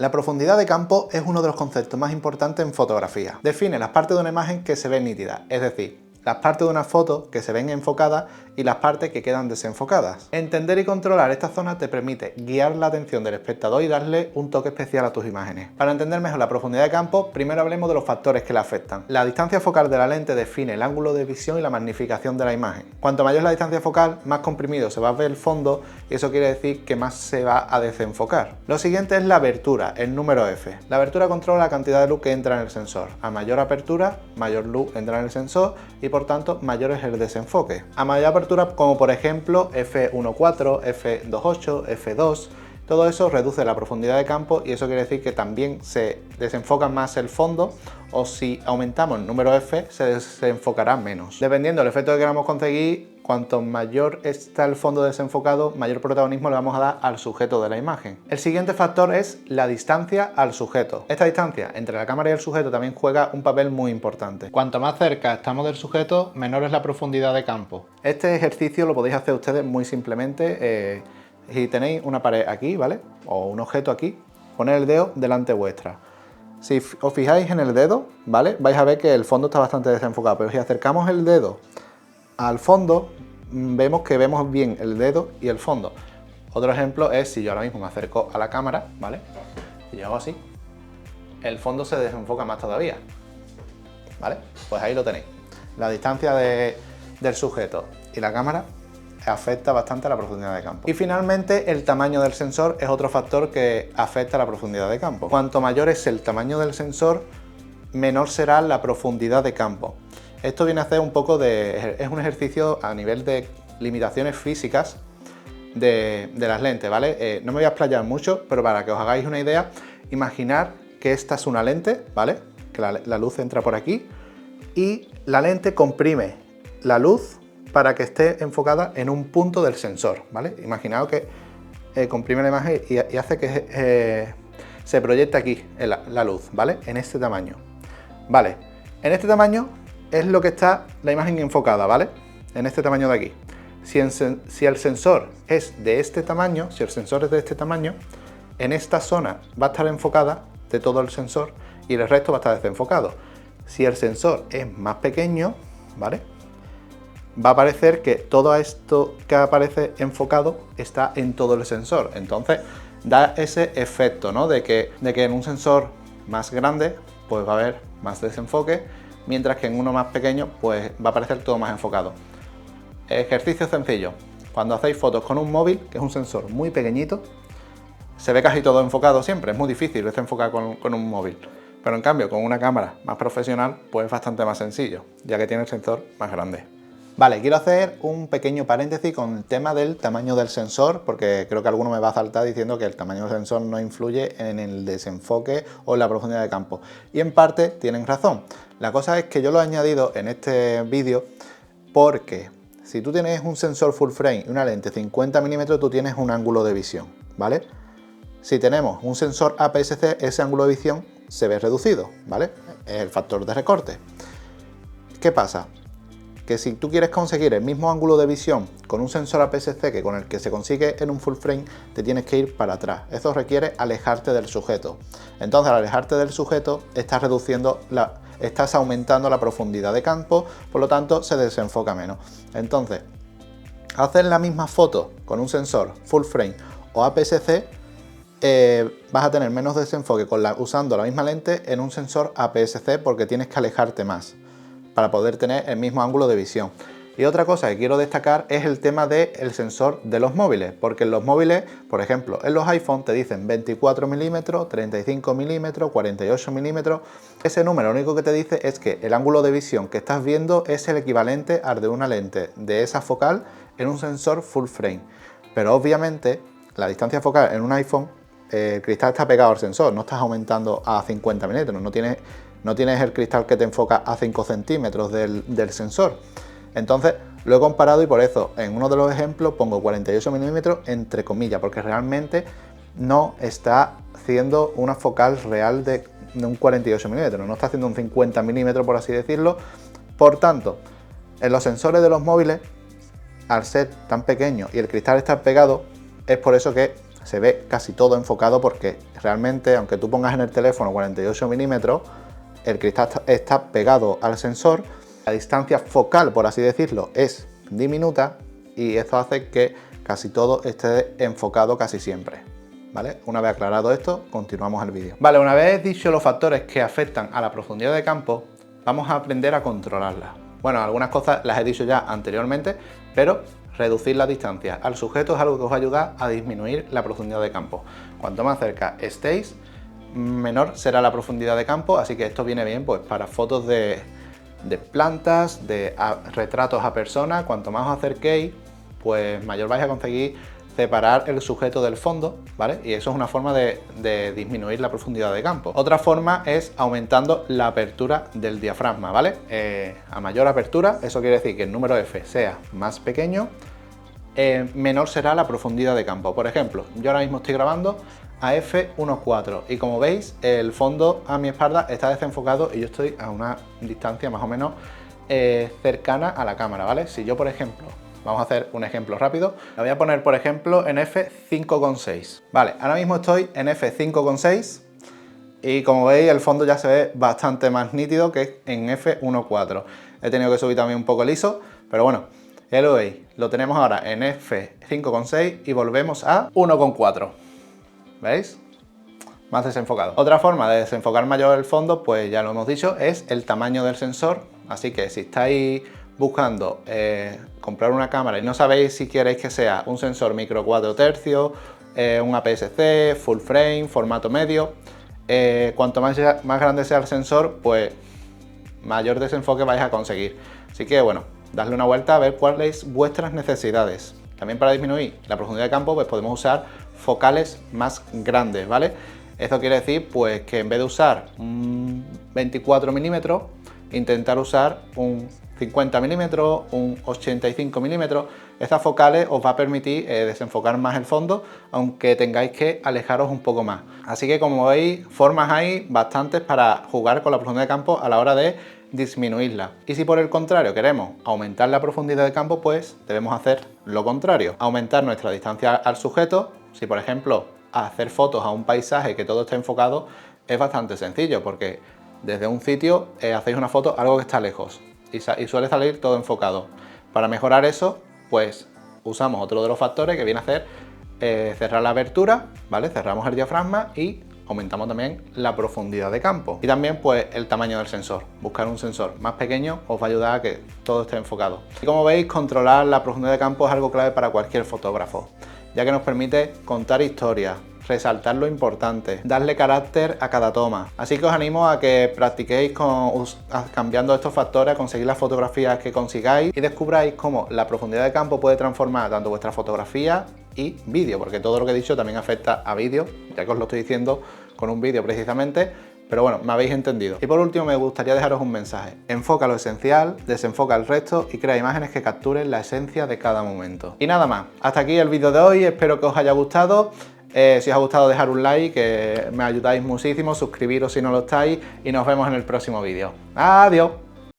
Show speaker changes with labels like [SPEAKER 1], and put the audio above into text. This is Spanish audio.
[SPEAKER 1] La profundidad de campo es uno de los conceptos más importantes en fotografía. Define las partes de una imagen que se ven nítidas, es decir, las partes de una foto que se ven enfocadas y las partes que quedan desenfocadas. Entender y controlar esta zona te permite guiar la atención del espectador y darle un toque especial a tus imágenes. Para entender mejor la profundidad de campo, primero hablemos de los factores que la afectan. La distancia focal de la lente define el ángulo de visión y la magnificación de la imagen. Cuanto mayor es la distancia focal, más comprimido se va a ver el fondo y eso quiere decir que más se va a desenfocar. Lo siguiente es la abertura, el número F. La abertura controla la cantidad de luz que entra en el sensor. A mayor apertura, mayor luz entra en el sensor y por tanto mayor es el desenfoque. A mayor apertura, como por ejemplo f1.4, f2.8, f2, todo eso reduce la profundidad de campo y eso quiere decir que también se desenfoca más el fondo, o si aumentamos el número F se desenfocará menos. Dependiendo del efecto que queramos conseguir, cuanto mayor está el fondo desenfocado, mayor protagonismo le vamos a dar al sujeto de la imagen. El siguiente factor es la distancia al sujeto. Esta distancia entre la cámara y el sujeto también juega un papel muy importante. Cuanto más cerca estamos del sujeto, menor es la profundidad de campo. Este ejercicio lo podéis hacer ustedes muy simplemente. Si tenéis una pared aquí, ¿vale? O un objeto aquí, poned el dedo delante vuestra. Si os fijáis en el dedo, ¿vale? Vais a ver que el fondo está bastante desenfocado, pero si acercamos el dedo al fondo, vemos que vemos bien el dedo y el fondo. Otro ejemplo es si yo ahora mismo me acerco a la cámara, ¿vale? Y yo hago así, el fondo se desenfoca más todavía, ¿vale? Pues ahí lo tenéis. La distancia del sujeto y la cámara afecta bastante a la profundidad de campo. Y finalmente el tamaño del sensor es otro factor que afecta a la profundidad de campo. Cuanto mayor es el tamaño del sensor, menor será la profundidad de campo. Esto viene a hacer un poco es un ejercicio a nivel de limitaciones físicas de las lentes, ¿vale? No me voy a explayar mucho, pero para que os hagáis una idea, imaginar que esta es una lente, ¿vale? Que la luz entra por aquí y la lente comprime la luz para que esté enfocada en un punto del sensor, ¿vale? Imaginaos que comprime la imagen y hace que se proyecte aquí la luz, ¿vale? En este tamaño. Vale, en este tamaño es lo que está la imagen enfocada, ¿vale? En este tamaño de aquí. Si el sensor es de este tamaño, en esta zona va a estar enfocada de todo el sensor y el resto va a estar desenfocado. Si el sensor es más pequeño, ¿vale? Va a parecer que todo esto que aparece enfocado está en todo el sensor. Entonces da ese efecto, ¿no? de que en un sensor más grande pues va a haber más desenfoque, mientras que en uno más pequeño pues va a parecer todo más enfocado. Ejercicio sencillo: cuando hacéis fotos con un móvil, que es un sensor muy pequeñito, se ve casi todo enfocado siempre, es muy difícil desenfocar con un móvil. Pero en cambio con una cámara más profesional pues es bastante más sencillo, ya que tiene el sensor más grande. Vale, quiero hacer un pequeño paréntesis con el tema del tamaño del sensor, porque creo que alguno me va a saltar diciendo que el tamaño del sensor no influye en el desenfoque o en la profundidad de campo. Y en parte tienen razón. La cosa es que yo lo he añadido en este vídeo porque si tú tienes un sensor full frame y una lente 50 mm, tú tienes un ángulo de visión, ¿vale? Si tenemos un sensor APS-C, ese ángulo de visión se ve reducido, ¿vale? Es el factor de recorte. ¿Qué pasa? Que si tú quieres conseguir el mismo ángulo de visión con un sensor APS-C que con el que se consigue en un full frame, te tienes que ir para atrás. Eso requiere alejarte del sujeto. Entonces, al alejarte del sujeto, estás aumentando la profundidad de campo, por lo tanto, se desenfoca menos. Entonces, hacer la misma foto con un sensor full frame o APS-C, vas a tener menos desenfoque usando la misma lente en un sensor APS-C porque tienes que alejarte más para poder tener el mismo ángulo de visión. Y otra cosa que quiero destacar es el tema del sensor de los móviles, porque en los móviles, por ejemplo, en los iPhone te dicen 24 mm, 35 mm, 48 mm. Ese número lo único que te dice es que el ángulo de visión que estás viendo es el equivalente al de una lente de esa focal en un sensor full frame. Pero obviamente la distancia focal en un iPhone, el cristal está pegado al sensor, no estás aumentando a 50 mm, no tienes el cristal que te enfoca a 5 centímetros del sensor. Entonces lo he comparado y por eso en uno de los ejemplos pongo 48 milímetros entre comillas, porque realmente no está haciendo una focal real de un 48 milímetros, no está haciendo un 50 milímetros por así decirlo. Por tanto, en los sensores de los móviles, al ser tan pequeños y el cristal estar pegado, es por eso que se ve casi todo enfocado porque realmente, aunque tú pongas en el teléfono 48 milímetros, el cristal está pegado al sensor, la distancia focal, por así decirlo, es diminuta y esto hace que casi todo esté enfocado casi siempre, ¿vale? Una vez aclarado esto, continuamos el vídeo. Vale, una vez dicho los factores que afectan a la profundidad de campo, vamos a aprender a controlarlas. Bueno, algunas cosas las he dicho ya anteriormente, pero reducir la distancia al sujeto es algo que os va a ayudar a disminuir la profundidad de campo. Cuanto más cerca estéis, menor será la profundidad de campo, así que esto viene bien pues para fotos de plantas, de retratos a personas. Cuanto más os acerquéis, pues mayor vais a conseguir separar el sujeto del fondo, ¿vale? Y eso es una forma de disminuir la profundidad de campo. Otra forma es aumentando la apertura del diafragma, ¿vale? A mayor apertura, eso quiere decir que el número F sea más pequeño, menor será la profundidad de campo. Por ejemplo, yo ahora mismo estoy grabando a f1.4 y como veis el fondo a mi espalda está desenfocado y yo estoy a una distancia más o menos cercana a la cámara, ¿vale? Si yo, por ejemplo, vamos a hacer un ejemplo rápido, la voy a poner por ejemplo en f5.6, vale, ahora mismo estoy en f5.6 y como veis el fondo ya se ve bastante más nítido que en f1.4. He tenido que subir también un poco el ISO, pero bueno, ya lo veis, lo tenemos ahora en f5.6 y volvemos a 1.4. ¿Veis? Más desenfocado. Otra forma de desenfocar mayor el fondo, pues ya lo hemos dicho, es el tamaño del sensor. Así que si estáis buscando comprar una cámara y no sabéis si queréis que sea un sensor micro 4 tercios, un APS-C, full frame, formato medio, cuanto más grande sea el sensor, pues mayor desenfoque vais a conseguir. Así que bueno, dadle una vuelta a ver cuáles son vuestras necesidades. También para disminuir la profundidad de campo, pues podemos usar focales más grandes, ¿vale? Esto quiere decir pues que en vez de usar un 24 milímetros, intentar usar un 50 milímetros, un 85 milímetros. Estas focales os va a permitir desenfocar más el fondo, aunque tengáis que alejaros un poco más. Así que como veis, formas hay bastantes para jugar con la profundidad de campo a la hora de disminuirla. Y si por el contrario queremos aumentar la profundidad de campo, pues debemos hacer lo contrario, aumentar nuestra distancia al sujeto. Si por ejemplo hacer fotos a un paisaje que todo esté enfocado, es bastante sencillo porque desde un sitio hacéis una foto a algo que está lejos y suele salir todo enfocado. Para mejorar eso, pues usamos otro de los factores que viene a ser cerrar la abertura, ¿vale? Cerramos el diafragma y aumentamos también la profundidad de campo. Y también pues el tamaño del sensor. Buscar un sensor más pequeño os va a ayudar a que todo esté enfocado. Y como veis, controlar la profundidad de campo es algo clave para cualquier fotógrafo, ya que nos permite contar historias, resaltar lo importante, darle carácter a cada toma. Así que os animo a que practiquéis cambiando estos factores, a conseguir las fotografías que consigáis y descubráis cómo la profundidad de campo puede transformar tanto vuestra fotografía y vídeo, porque todo lo que he dicho también afecta a vídeo, ya que os lo estoy diciendo con un vídeo precisamente, pero bueno, me habéis entendido. Y por último me gustaría dejaros un mensaje. Enfoca lo esencial, desenfoca el resto y crea imágenes que capturen la esencia de cada momento. Y nada más, hasta aquí el vídeo de hoy, espero que os haya gustado. Si os ha gustado, dejar un like, que me ayudáis muchísimo, suscribiros si no lo estáis y nos vemos en el próximo vídeo. ¡Adiós!